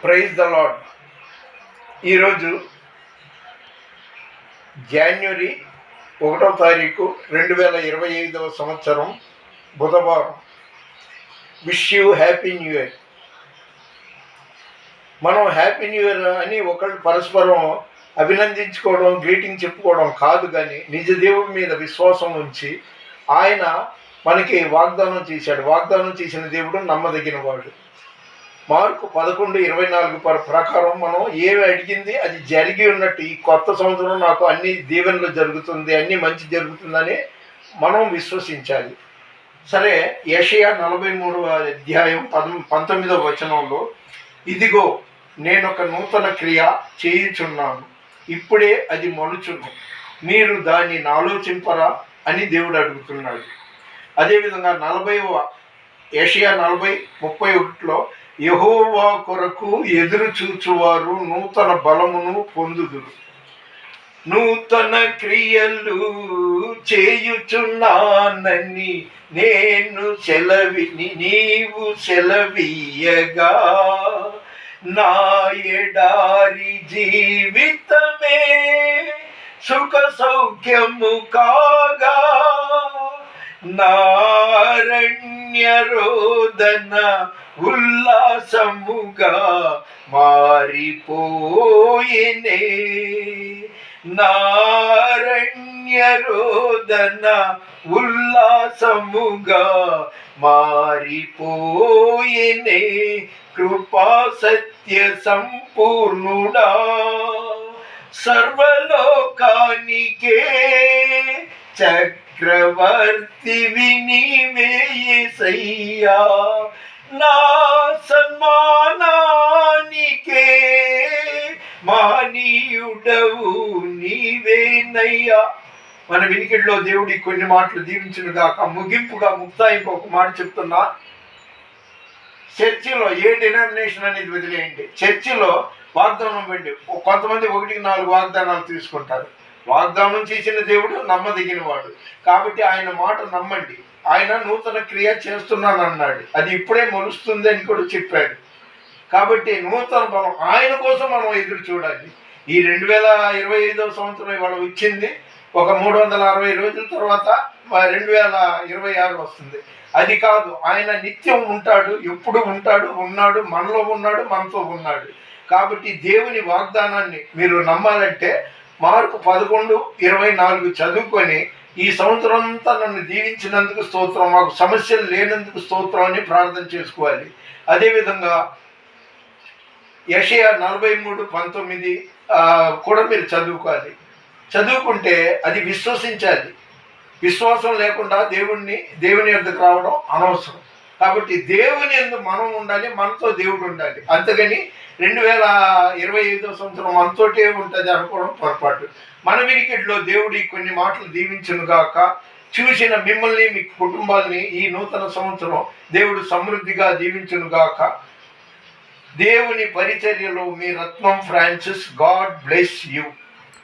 Praise the lord. ఈరోజు జనవరి 1వ తారీఖు 2025వ సంవత్సరం బుధవారం. Wish you happy new year. మనం హ్యాపీ న్యూ ఇయర్ అని ఒకళ్ళు పరస్పరం అభినందించుకోవడం, గ్రీటింగ్ చెప్పుకోవడం కాదు, కానీ నిజ దేవుడి మీద విశ్వాసం ఉంచి ఆయన మనకి వాగ్దానం చేశాడు. వాగ్దానం చేసిన దేవుడు నమ్మదగిన వాడు. మార్కు 11:24 ప్రకారం మనం ఏమి అడిగింది అది జరిగి ఉన్నట్టు ఈ కొత్త సంవత్సరం నాకు అన్ని దీవెనలు జరుగుతుంది, అన్ని మంచి జరుగుతుందని మనం విశ్వసించాలి. సరే, యెషయా 43వ అధ్యాయం 19వ వచనంలో, ఇదిగో నేనొక నూతన క్రియ చేయుచున్నాను, ఇప్పుడే అది మొలుచును, మీరు దాన్ని ఆలోచింపరా అని దేవుడు అడుగుతున్నాడు. అదేవిధంగా యెషయా 40:31లో, యెహోవా కొరకు ఎదురు చూచువారు నూతన బలమును పొందుదురు, నూతన క్రియలు చేయుచున్నానని నీవు సెలవీయగా, నా ఎడారి జీవితమే సుఖ సౌఖ్యము కాగా, నారణ్య రోదన ఉల్లాసముగా మారిపోయినే, నారణ్య రోదన ఉల్లాసముగా మారిపోయినే, కృపా సత్య సంపూర్ణుడా, సర్వలోకానికే చక్రవర్తివి నీవే యేసయ్యా, నా సన్మానానికే మానీయుడవు నీవేనయ్యా. మన వినికిడిలో దేవుడి కొన్ని మాటలు దీవించును గాక. ముగింపుగా, ముక్తాయింపు ఒక మాట చెప్తున్నా. చర్చిలో ఏ డినామినేషన్ అనేది వదిలేయండి. చర్చిలో వాగ్దానం పెట్టి కొంతమంది 1-4 వాగ్దానాలు తీసుకుంటారు. వాగ్దానం చేసిన దేవుడు నమ్మదగిన వాడు కాబట్టి ఆయన మాట నమ్మండి. ఆయన నూతన క్రియ చేస్తున్నాను అన్నాడు, అది ఇప్పుడే మొలుస్తుంది అని కూడా చెప్పాడు. కాబట్టి నూతన బలం ఆయన కోసం మనం ఎదురు చూడాలి. ఈ 2025వ సంవత్సరం ఇవాళ వచ్చింది. ఒక 360 రోజుల తర్వాత 2026 వస్తుంది. అది కాదు, ఆయన నిత్యం ఉంటాడు, ఎప్పుడు ఉంటాడు, మనలో ఉన్నాడు, మనతో ఉన్నాడు. కాబట్టి దేవుని వాగ్దానాన్ని మీరు నమ్మాలంటే మార్కు 11:24 చదువుకొని, ఈ సంవత్సరం అంతా నన్ను దీవించినందుకు స్తోత్రం, మాకు సమస్యలు లేనందుకు స్తోత్రం అని ప్రార్థన చేసుకోవాలి. అదేవిధంగా యెషయా 43:19 కూడా మీరు చదువుకుంటే అది విశ్వసించాలి. విశ్వాసం లేకుండా దేవుని యొద్దకు రావడం అనవసరం. కాబట్టి దేవుని యందు మనం ఉండాలి, మనతో దేవుడు ఉండాలి. అంతేగాని 2025వ సంవత్సరం మనతోటే ఉంటుంది అనుకోవడం పొరపాటు. మన వినికిడిలో దేవుడి కొన్ని మాటలు దీవించును గాక. చూసిన మిమ్మల్ని, మీ కుటుంబాలని ఈ నూతన సంవత్సరం దేవుడు సమృద్ధిగా దీవించును గాక. దేవుని పరిచర్యలో మీ రత్నం ఫ్రాన్సిస్. God bless you.